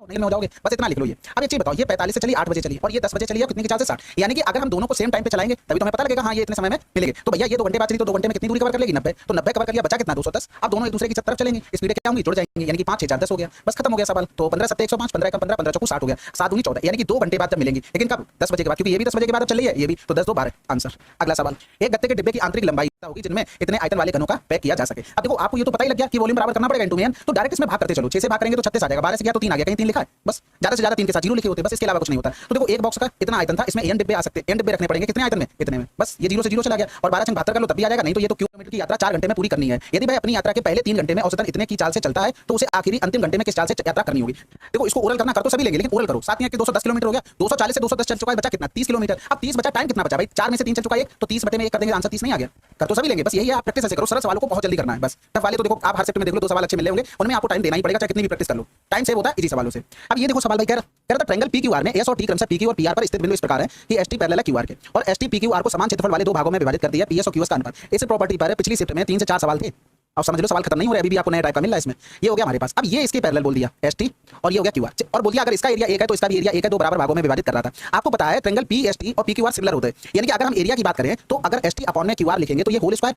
नहीं में हो जाओगे, बस इतना लिख लो ये। अब एक चीज बताओ, ये 45 से चली 8 बजे चली और ये 10 बजे चली और कितने के चाल से 60, यानी कि अगर हम दोनों को सेम टाइम पे चलाएंगे तभी तो हमें पता लगेगा हाँ ये इतने समय में मिलेंगे। तो भैया ये 2 घंटे बाद चली तो 2 घंटे में कितनी दूरी कवर कर लेगी 90, तो 90 कवर कर लिया, बचा कितना 210। अब दोनों एक दूसरे की तरफ चलेंगे, स्पीड क्या होंगी जुड़ जाएंगे, यानी कि 5 6 4 10 हो गया, बस खत्म हो गया सवाल। तो 15 7 105, 15 का 15, 15 चौको 60 हो गया, 7 दूनी 14, यानी कि 2 घंटे बाद जब मिलेंगी, लेकिन कब 10 बजे के बाद, क्योंकि ये भी 10 बजे के बाद अब चल रही है ये भी, तो 10 2 12 आंसर। अगला सवाल, एक गत्ते के डिब्बे की आंतरिक लंबाई होगी जिनमें इतने आयतन वाले कणों का पैक किया जा सके। अब देखो आपको ये तो पता ही लग गया कि वॉल्यूम बराबर करना पड़ेगा इनटू में, तो डायरेक्ट इसमें भाग करते चलो, 6 से भाग करेंगे तो 36 आ जाएगा, 12 से गया तो 3 आ गया, कहीं 3 लिखा है, बस ज्यादा से ज्यादा 3 के साथ 0 लिखे होते हैं, बस इसके अलावा कुछ नहीं होता। तो देखो एक बॉक्स का इतना आयतन था, इसमें n डिब्बे आ सकते हैं, n डिब्बे रखने पड़ेंगे, कितने आयतन में, इतने में, बस ये 0 से 0 चला गया और 12 72 कर लो तब भी आ जाएगा, नहीं तो ये तो किलोमीटर की यात्रा 4 घंटे में पूरी करनी है। यदि भाई अपनी यात्रा के पहले 3 घंटे में औसतन इतने की चाल से चलता है तो उसे आखिरी अंतिम घंटे में किस चाल से यात्रा करनी होगी। देखो इसको ओरल करना कर तो सभी लेंगे, लेकिन ओरल करो, 7 में 210 किलोमीटर हो गया, 240 से 210 चल चुका है, बचा कितना 30 किलोमीटर। अब 30 बचा, टाइम कितना बचा भाई, 4 में से 3 चल चुका है, तो 30 बटे में 1 कर देंगे, आंसर 30 नहीं आ गया, कर तो सभी लेंगे, बस यही है, आप प्रैक्टिस ऐसे करो, सरल सवालों को बहुत जल्दी करना है बस। टफ वाले तो देखो आप हर सेट में देख लो 2 सवाल अच्छे मिले होंगे, उनमें आपको टाइम देना ही पड़ेगा, चाहे कितनी भी प्रैक्टिस कर लो, टाइम सेव होता है इसी सवालों से। अब ये देखो सवाल भाई कह रहा था ट्रायंगल PQR में S और T क्रमशः PQ और PR पर स्थित बिंदु इस प्रकार है कि ST पैरेलल है QR के और ST PQR को समान क्षेत्रफल वाले 2 भागों में विभाजित करती है, PS और QS का अनुपात। इस प्रॉपर्टी पर पिछली शिफ्ट में 3 से 4 सवाल थे, अब समझ लो सवाल खत्म नहीं हो रहा है, अभी भी आपको नया टाइप का मिल रहा है इसमें। ये हो गया हमारे पास, अब ये इसके पैरेलल बोल दिया ST और ये हो गया QR, और बोल दिया अगर इसका एरिया 1 है तो इसका भी एरिया 1 है, 2 बराबर भागों में विभाजित कर रहा था। आपको पता है ट्रायंगल PST और PQR सिमिलर होते हैं, यानी कि अगर हम एरिया की बात करें तो अगर ST अपॉन में QR लिखेंगे तो ये होल स्क्वायर।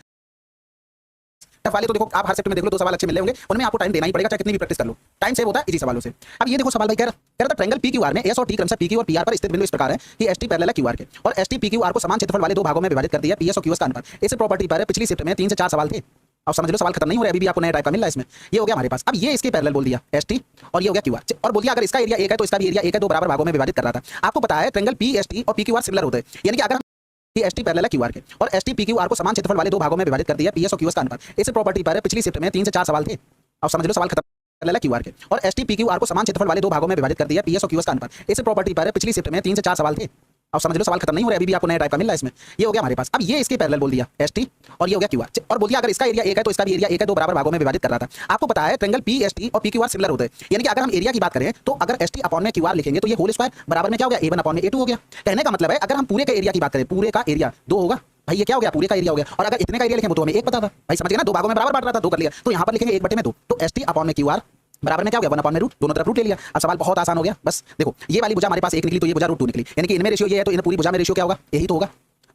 टफ वाले तो देखो आप हर सेट में देख लो 2 सवाल अच्छे मिले होंगे, उनमें आपको टाइम देना ही पड़ेगा, चाहे कितनी भी प्रैक्टिस कर लो, टाइम सेव होता है इसी सवालों से। अब ये देखो सवाल भाई कह रहा था ट्रायंगल PQR में S और T क्रमशः PQ और PR पर स्थित बिंदु इस प्रकार है कि ST पैरेलल है QR के और ST PQR को समान क्षेत्रफल वाले 2 भागों में विभाजित करती है, PS और QS का अनुपात। इस प्रॉपर्टी पर पिछली शिफ्ट में 3 से 4 सवाल थे, अब समझ लो सवाल खत्म नहीं हो रहा है, अभी भी आपको नया टाइप का मिल रहा है इसमें। ये हो गया हमारे पास, अब ये इसके पैरेलल बोल दिया ST और ये हो गया QR, और बोल दिया अगर इसका एरिया 1 है तो इसका भी एरिया 1 है, 2 बराबर भागों में विभाजित कर रहा था। आपको पता है ट्रायंगल PST और PQR सिमिलर होते हैं, यानी कि अगर कि ST पैरेलल है QR के और ST PQR को समान क्षेत्रफल वाले 2 भागों में विभाजित करती है, PS और QS का अनुपात। इस प्रॉपर्टी पर पिछली शिफ्ट में 3 से 4 सवाल थे, अब समझ लो सवाल खत्म। पैरेलल है QR के और ST PQR को समान क्षेत्रफल वाले 2 भागों में विभाजित करती है, PS और QS का अनुपात। इस प्रॉपर्टी पर पिछली शिफ्ट में 3 से 4 सवाल थे, अब समझ लो सवाल खत्म नहीं हो रहा है, अभी भी आपको नया टाइप का मिल रहा है इसमें। ये हो गया हमारे पास, अब ये इसके पैरेलल बोल दिया ST और ये हो गया QR, और बोल दिया अगर इसका एरिया 1 है तो इसका भी एरिया 1 है, 2 बराबर भागों में विभाजित कर रहा था। आपको पता है ट्रायंगल PST और PQR सिमिलर होते हैं, यानी कि अगर हम एरिया की बात करें तो अगर ST अपॉन में QR लिखेंगे तो ये होल स्क्वायर बराबर में क्या हो गया A1 अपॉन में A2 हो गया। कहने का मतलब है अगर हम पूरे के एरिया की बात करें, पूरे का एरिया 2 होगा भाई, ये क्या हो गया पूरे का एरिया हो गया, और अगर इतने का एरिया लिखें तो हमें 1 पता था भाई, समझ गए ना, 2 भागों में बराबर बांट रहा था, 2 कर लिया, तो यहाँ पर लिखेंगे 1 बटे में 2, तो ST अपॉन में QR बराबर में क्या हो गया 1 अपॉन में रूट, दोनों तरफ रूट ले लिया। अब सवाल बहुत आसान हो गया, बस देखो ये वाली भुजा हमारे पास 1 निकली तो ये भुजा √2 निकली, यानी कि इनमें रेशियो ये है तो इन पूरी भुजा में रेशियो क्या होगा, यही तो होगा।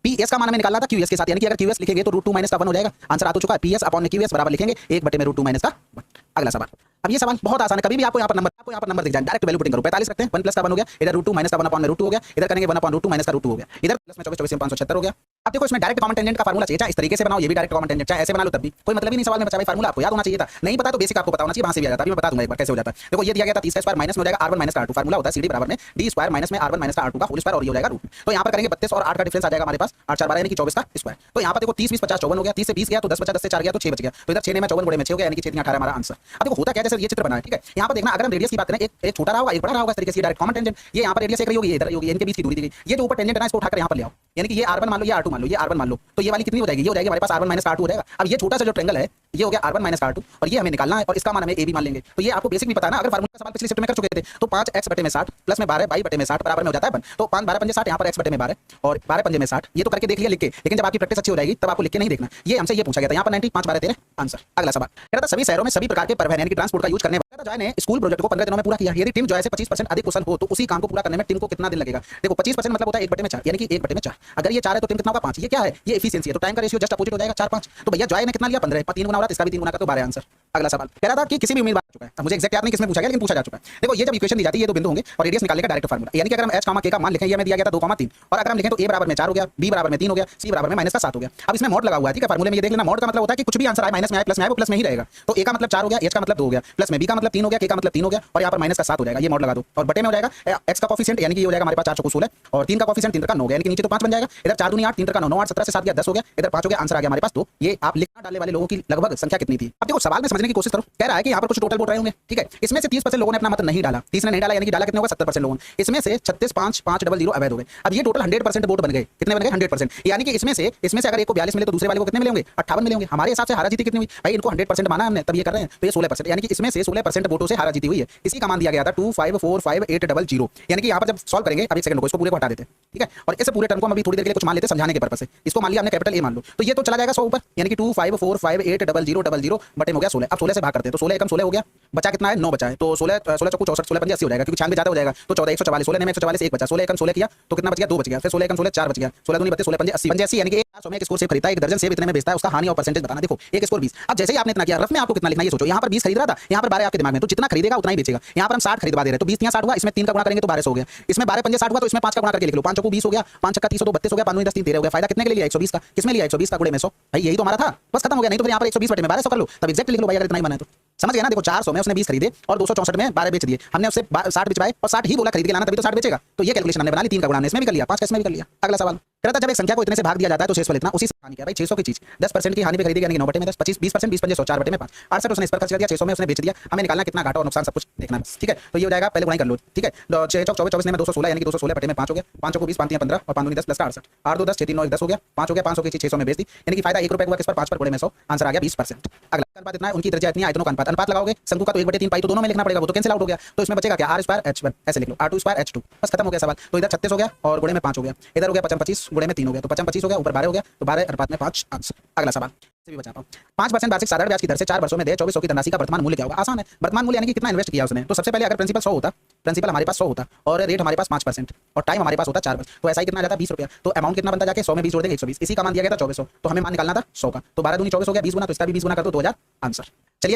PS का मान हमें निकालना था QS के साथ, यानी कि अगर QS लिखेंगे तो √2 माइनस का 1 हो जाएगा, आंसर आ तो चुका है। PS अपॉन में QS बराबर लिखेंगे 1 बटे में √2 माइनस का 1। अगला सवाल, अब ये सवाल बहुत आसान है, कभी भी आपको यहाँ पर नंबर दिख जाए डायरेक्ट वैल्यू पुटिंग करो, 45 रखते हैं, 1 प्लस का 1 हो गया, इधर √2 माइनस का 1 अपॉन में √2 हो गया, इधर करेंगे 1 अपॉन √2 माइनस का √2 हो गया, इधर प्लस में 24 24 में 576 हो गया। अब देखो इसमें डायरेक्ट कॉमन टेंजेंट का फार्मूला चाहिए, चाहे इस तरीके से बनाओ, ये भी डायरेक्ट कॉमन टेंजेंट, चाहे ऐसे बना लो तब भी कोई मतलब ही नहीं सवाल में बचा भाई, फार्मूला आपको याद होना चाहिए था, नहीं पता तो बेसिक आपको पता होना चाहिए, वहां से भी आ जाता है। मैं बता दूंगा एक बार कैसे हो जाता है। देखो ये दिया गया था 30 का स्क्वायर माइनस में हो जाएगा R1 माइनस का R2, फार्मूला होता है CD बराबर में D स्क्वायर माइनस में R1 माइनस का R2 का होल स्क्वायर और ये हो जाएगा रूट। तो यहाँ पर करेंगे 32 और 8 का डिफरेंस आ जाएगा हमारे पास 8 4 12 यानी कि 24 का स्क्वायर। तो यहाँ पर देखो 30 20 50 54 हो गया, 30 से 20 गया तो 10 बचा, 10 से 4 गया तो 6 बच गया, तो इधर 6 में 54 गुणे में 6 हो गया, यानी कि 6 18 हमारा आंसर। अब देखो होता क्या है, जैसे ये चित्र बना है ठीक है, यहाँ पर देखना अगर हम रेडियस की बात करें एक छोटा रहा होगा एक बड़ा रहा होगा, इस तरीके से डायरेक्ट कॉमन टेंजेंट, ये यहाँ पर रेडियस एक रही होगी, इधर होगी, इनके बीच की दूरी दी गई, ये जो ऊपर टेंजेंट है ना इसको उठाकर यहाँ पर ले आओ, यानी कि ये R1 मान लो, ये R2 मान लो, ये R1 मान लो, तो ये वाली कितनी हो जाएगी, ये हो जाएगी हमारे पास R1 माइनस R2 हो जाएगा। अब ये छोटा सा जो ट्रायंगल है ये हो गया R1 माइनस R2 और ये हमें निकालना है और इसका मान हमें AB मान लेंगे। तो ये आपको बेसिक भी पता है ना, अगर फार्मूला का सवाल पिछले शिफ्ट में कर चुके थे तो 5x बटे में 60 प्लस में 12 y बटे में 60 बराबर में हो जाता है 1, तो 5 12 पंजे 60, यहाँ पर x बटे में 12 और 12 पंजे में 60, ये तो करके देख लिया लिख के, लेकिन जब आपकी प्रैक्टिस अच्छी हो जाएगी तब आपको लिख के नहीं देखना। ये हमसे ये पूछा गया था यहाँ पर 90 5 12 13 आंसर। अगला सवाल कह रहा था सभी शहरों में सभी प्रकार के परिवहन यानी कि ट्रांसपोर्ट का यूज करने वाला जॉय ने स्कूल प्रोजेक्ट को 15 दिनों में पूरा किया। यदि टीम जॉय से 25% अधिक कुशल हो तो उसी काम को पूरा करने में टीम को कितना दिन लगेगा। देखो 25% मतलब होता है 1 बटे में 4, यानी कि 1 बटे में 4, अगर ये 4 है तो टीम कितना होगा 5, ये क्या है ये एफिशिएंसी है, तो टाइम का रेशियो जस्ट अपोजिट हो जाएगा 4 5। तो भैया जॉय ने कितना लिया 15, 3 गुना हो रहा है, इसका भी 3 गुना का तो 12 आंसर। अगला सवाल कह रहा था कि किसी भी उम्मीदवार चुका है, अब मुझे एग्जैक्ट याद नहीं किसमें पूछा गया लेकिन पूछा जा चुका है। देखो ये जब इक्वेशन दी जाती है ये 2 बिंदु होंगे और रेडियस निकालने का डायरेक्ट फार्मूला, यानी कि अगर हम h, k का मान लिखें, ये हमें दिया गया था 2,3 और अगर हम लिखें तो a बराबर में 4 हो गया, b बराबर में 3 हो गया, c बराबर में -7 हो गया। अब इसमें मॉड लगा हुआ है ठीक है, फार्मूले में ये देख लेना, मॉड का मतलब होता है कि कुछ भी आंसर आए माइनस में आए प्लस में आए वो प्लस में ही रहेगा। तो a का मतलब 4 हो गया, h का मतलब 2 हो गया, प्लस में b का मतलब 3 हो गया, k का मतलब 3 हो गया और यहाँ पर -7 हो जाएगा, ये मॉड लगा दो और बटे में हो जाएगा x का कोफिशिएंट यानी कि ये हो जाएगा हमारे पास 4 चौको 16 और 3 का कोफिशिएंट 3 का 9 हो गया, यानी कि नीचे तो 5 बन जाएगा, इधर 4 दूनी 8 3 का 9 9 8 17 से 7 गया 10 हो गया, इधर 5 हो गया, आंसर आ गया हमारे पास। तो ये आप लिखना डालने वाले लोगों की लगभग संख्या कितनी थी। अब देखो सवाल में समझने की कोशिश करो, कह रहा है कि यहाँ पर कुछ टोटल वोट रहे होंगे ठीक है, इसमें से 30% लोगों ने अपना मत नहीं डाला, 30 ने नहीं डाला, यानी कि डाला कितने होगा 70% लोगों ने, इसमें से 36 5 5 00 अवैध हो गए। अब ये टोटल 100% वोट बन गए, कितने बन गए 100%, यानी कि इसमें से अगर एक को 42 मिले तो दूसरे वाले को कितने मिले होंगे 58 मिले होंगे। हमारे हिसाब से हारा जीती कितनी हुई भाई, इनको 100% माना हमने तब ये कर रहे हैं, तो ये 16%, यानी कि इसमें से 16% वोटों से हारा जीती हुई है। इसी का मान दिया गया था 2545800, यानी कि यहाँ पर जब सॉल्व करेंगे अब एक सेकंड को इसको पूरे को हटा देते हैं ठीक है। और इस पूरे टर्म को हम अभी थोड़ी देर के लिए कुछ मान लेते हैं समझाने के पर्पस से। इसको मान लिया हमने कैपिटल ए मान लो, तो ये तो चला जाएगा 100 ऊपर, यानी कि 2545880000 बटे हो गया 16। अब 16 से भाग करते हैं तो 16 एकम 16 हो गया, बचा कितना है 9 बचा है, तो 16 16 चौको 64, 16 पंजे 80 हो जाएगा, क्योंकि 96 ज्यादा हो जाएगा तो 14 144, 16 में 144 एक बचा, 16 एकम 16 किया तो कितना बच गया 2 बच गया, फिर 16 एकम 16 4 बच गया, 16 दूनी 32, 16 पंजे 80, पंजे 80 यानी कि 100 में एक स्कोर सेव खरीदता है, एक दर्जन सेव इतने में बेचता है, उसका हानि और परसेंटेज बताना। देखो एक स्कोर 20, अब जैसे ही आपने इतना किया रफ में आपको कितना लिखना है ये सोचो। यहाँ पर 20 खरीद रहा था, यहाँ पर 12 आपके दिमाग में, तो जितना खरीदेगा उतना ही बेचेगा। यहाँ पर हम 60 खरीदवा दे रहे हैं तो 20 60 हुआ, इसमें 3 का गुणा करेंगे तो 1200 हो गया, इसमें 12 पंजे 60 हुआ तो इसमें 5 का गुणा करके लिख लो, 5 चौको 20 हो गया, 5 छक्का 30 हो, 32 हो गया, 5 10 3 13 हो गया। फायदा कितने के लिए लिया 120 का, किसमें लिया 120 का गुणे में 100, भाई यही तो हमारा था, बस खत्म हो गया। नहीं तो फिर यहाँ पर 120 बटे में 1200 कर लो, तब एग्जैक्ट लिख लो भाई, अगर इतना ही बना है तो। समझ गया ना। देखो 400 में उसने 20 खरीदे और 264 में 12 बेच दिए, हमने उससे 60 बिचवाए और 60 ही बोला खरीद के लाना, तभी तो 60 बेचेगा। तो ये कैलकुलेशन हमने बना ली, 3 का गुणा हमने इसमें भी कर लिया, 5 का इसमें भी कर लिया। अगला सवाल कहता जब एक संख्या को इतने से भाग दिया जाता है तो शेष फल इतना, उसी से हानि क्या भाई 600 की चीज 10% की हानि पे खरीदी, यानी कि 9 बटे में 10, 25 20%, 20 पंजे 100, 4 बटे में 5, 68 उसने इस पर खर्च कर दिया, 600 में उसने बेच दिया। हमें निकालना कितना घाटा और नुकसान सब कुछ देखना बस, ठीक है। तो ये हो जाएगा, पहले गुणा कर लो, ठीक है। 6 चौक 24 24 में 216 यानी कि 216 बटे में 5 हो गया, 5 चौको 20 5 3 15 और 5 दूनी 10 प्लस का 68, 8 2 10 6 3 9 10 हो गया, 5 हो गया, 500 की चीज 600 में बेच दी, यानी कि फायदा 1 रुपए हुआ किस पर 5 पर गुणे में 100, आंसर आ गया 20%। अगला अनुपात इतना है, उनकी त्रिज्या इतनी, आयतनों का अनुपात, अनुपात लगाओगे शंकु का तो 1/3 पाई तो दोनों में लिखना पड़ेगा, वो तो कैंसिल आउट हो गया, तो इसमें बचेगा क्या r² h1 ऐसे लिख लो, r2² h2, बस खत्म हो गया सवाल। तो इधर 36 हो गया और गुणे में 5 हो गया, इधर हो गया 55 25 गुणे में 3 हो गया, तो 55 25 हो गया, ऊपर 12 हो गया, तो 12 अनुपात में 5 आंसर। अगला सवाल से भी बचा पाओ, 5% वार्षिक साधारण ब्याज की दर से 4 वर्षों में दे 2400 की धनराशि का वर्तमान मूल्य क्या होगा। आसान है, वर्तमान मूल्य यानी कि कितना इन्वेस्ट किया उसने। तो सबसे पहले अगर प्रिंसिपल 100 होता, प्रिंसिपल हमारे पास 100 होता और रेट हमारे पास 5% और टाइम हमारे पास होता 4 वर्ष, तो ऐसा ही कितना जाता 20 रुपया, तो अमाउंट कितना बनता जाके 100 में 20 जोड़ देंगे 120, इसी का मान दिया गया था 2400, तो हमें मान निकालना था 100 का, तो 12 दूनी 24 हो गया, 20 गुना, तो इसका भी 20 गुना कर दो 2000 आंसर। चलिए